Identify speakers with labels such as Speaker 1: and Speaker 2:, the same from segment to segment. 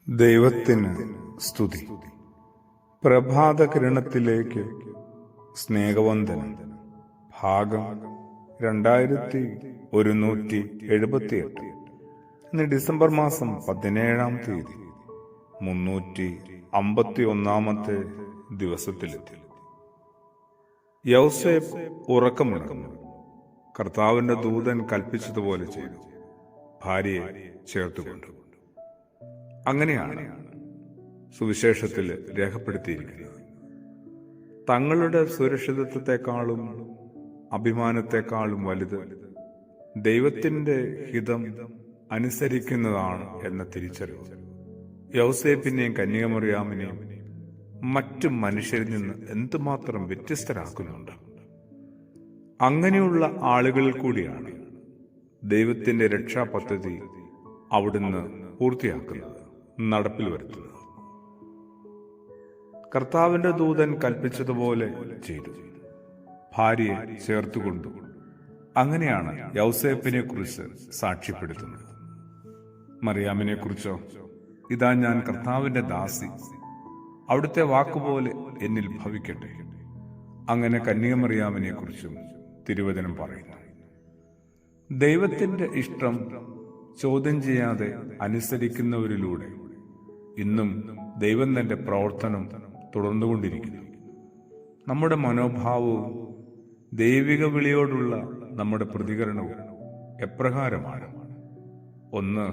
Speaker 1: ദൈവത്തിന് സ്തുതി. പ്രഭാത കിരണത്തിലേക്ക് സ്നേഹവന്ദനം. ഭാഗം 2178. ഇന്ന് ഡിസംബർ മാസം 17-ാം തീയതി 351-ാമത്തെ ദിവസത്തിലെത്തി. യൗസേപ്പ് ഉറക്കമുണർന്നു. കർത്താവിന്റെ ദൂതൻ കൽപ്പിച്ചതുപോലെ ചെയ്തു. ഭാര്യയെ ചേർത്തുകൊണ്ടു. അങ്ങനെയാണ് സുവിശേഷത്തിൽ രേഖപ്പെടുത്തിയിരിക്കുന്നത്. തങ്ങളുടെ സുരക്ഷിതത്വത്തെക്കാളും അഭിമാനത്തെക്കാളും വലുത് ദൈവത്തിന്റെ ഹിതം അനുസരിക്കുന്നതാണ് എന്ന തിരിച്ചറിവ് യൗസേപ്പിനെയും കന്യകമറിയാമിനെയും മറ്റു മനുഷ്യരിൽ നിന്ന് എന്തുമാത്രം വ്യത്യസ്തരാക്കുന്നുണ്ട്. അങ്ങനെയുള്ള ആളുകളിൽ കൂടിയാണ് ദൈവത്തിന്റെ രക്ഷാപദ്ധതി അവിടുന്ന് പൂർത്തിയാക്കുന്നത്, നടപ്പിൽ വരുത്തുന്നത്. കർത്താവിന്റെ ദൂതൻ കൽപ്പിച്ചതുപോലെ ചെയ്തു. ഭാര്യയെ ചേർത്തുകൊണ്ടു. അങ്ങനെയാണ് യൗസേപ്പിനെ കുറിച്ച് സാക്ഷ്യപ്പെടുത്തുന്നത്. മറിയാമിനെ കുറിച്ചോ, ഇതാ ഞാൻ കർത്താവിന്റെ ദാസി, അവിടുത്തെ വാക്കുപോലെ എന്നിൽ ഭവിക്കട്ടെ. അങ്ങനെ കന്യകമറിയാമിനെ കുറിച്ചും തിരുവചനം പറയുന്നു. ദൈവത്തിന്റെ ഇഷ്ടം ചോദ്യം ചെയ്യാതെ അനുസരിക്കുന്നവരിലൂടെ ഇന്നും ദൈവം തന്റെ പ്രവർത്തനം തുടർന്നുകൊണ്ടിരിക്കുന്നു. നമ്മുടെ മനോഭാവവും ദൈവിക വിളിയോടുള്ള നമ്മുടെ പ്രതികരണവും എപ്രകാരമാണ്? ഒന്ന്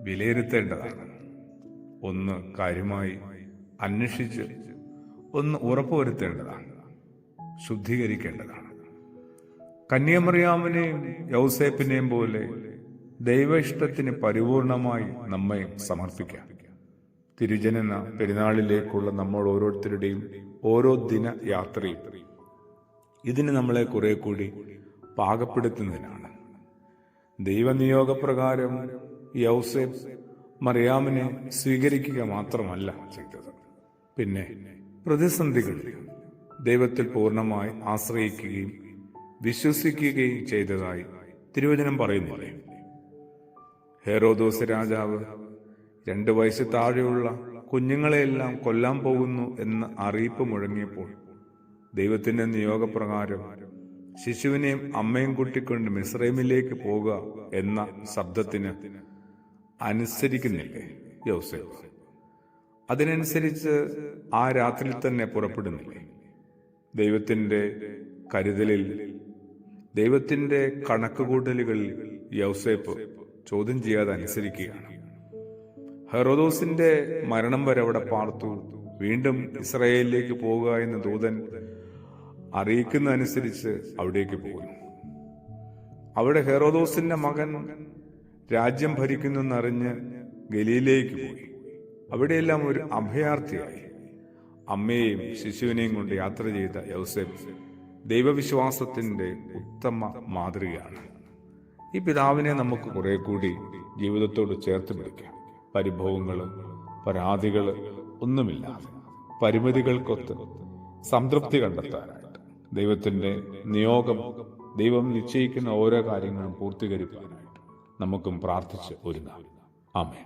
Speaker 1: വിലയിരുത്തേണ്ടതാണ്, ഒന്ന് കാര്യമായി അന്വേഷിച്ച് ഒന്ന് ഉറപ്പുവരുത്തേണ്ടതാണ്, ശുദ്ധീകരിക്കേണ്ടതാണ്. കന്യകമറിയാമിനെയും യൗസേപ്പിനെയും പോലെ ദൈവ ഇഷ്ടത്തിന് പരിപൂർണമായി നമ്മെ സമർപ്പിക്കാം. തിരുജനന പെരുന്നാളിലേക്കുള്ള നമ്മൾ ഓരോരുത്തരുടെയും ഓരോ ദിന യാത്രയും ഇതിന് നമ്മളെ കുറെ കൂടി പാകപ്പെടുത്തുന്നതിനാണ്. ദൈവനിയോഗപ്രകാരം യൗസേപ്പ് മറിയാമിനെ സ്വീകരിക്കുക മാത്രമല്ല ചെയ്തത്, പിന്നെ പ്രതിസന്ധികളിൽ ദൈവത്തിൽ പൂർണ്ണമായി ആശ്രയിക്കുകയും വിശ്വസിക്കുകയും ചെയ്തതായി തിരുവചനം പറയുന്നില്ലേ? ഹെരോദോസ് രാജാവ് 2 വയസ്സ് താഴെയുള്ള കുഞ്ഞുങ്ങളെയെല്ലാം കൊല്ലാൻ പോകുന്നു എന്ന അറിയിപ്പ് മുഴങ്ങിയപ്പോൾ ദൈവത്തിന്റെ നിയോഗപ്രകാരം ശിശുവിനെയും അമ്മയും കൂട്ടിക്കൊണ്ട് മിസ്രൈമിലേക്ക് പോകുക എന്ന ശബ്ദത്തിന് അനുസരിക്കുന്നില്ലേ യൗസേപ്പ്? അതിനനുസരിച്ച് ആ രാത്രിയിൽ തന്നെ പുറപ്പെടുന്നില്ലേ? ദൈവത്തിന്റെ കരുതലിൽ, ദൈവത്തിന്റെ കണക്കുകൂട്ടലുകളിൽ യൗസേപ്പ് ചോദ്യം ചെയ്യാതെ അനുസരിക്കുകയാണ്. ഹെറോദോസിന്റെ മരണം വരെ അവിടെ പാർത്തു. വീണ്ടും ഇസ്രായേലിലേക്ക് പോകുക എന്ന് ദൂതൻ അറിയിക്കുന്നതനുസരിച്ച് അവിടേക്ക് പോകുന്നു. അവിടെ ഹെറോദോസിന്റെ മകൻ രാജ്യം ഭരിക്കുന്നെന്നറിഞ്ഞ് ഗലീലയിലേക്ക് പോയി. അവിടെയെല്ലാം ഒരു അഭയാർത്ഥിയായി അമ്മയെയും ശിശുവിനെയും കൊണ്ട് യാത്ര ചെയ്ത യൗസേപ്പ് ദൈവവിശ്വാസത്തിന്റെ ഉത്തമ മാതൃകയാണ്. ഈ പിതാവിനെ നമുക്ക് കുറെ കൂടി ജീവിതത്തോട് ചേർത്ത് പിടിക്കാം. പരിഭവങ്ങളും പരാതികളും ഒന്നുമില്ലാതെ പരിമിതികൾക്കൊത്ത് സംതൃപ്തി കണ്ടെത്താനായിട്ട്, ദൈവത്തിന്റെ നിയോഗം, ദൈവം നിശ്ചയിക്കുന്ന ഓരോ കാര്യങ്ങളും പൂർത്തീകരിക്കാനായിട്ട് നമുക്കും പ്രാർത്ഥിച്ച് ഒരുങ്ങാം. ആമേൻ.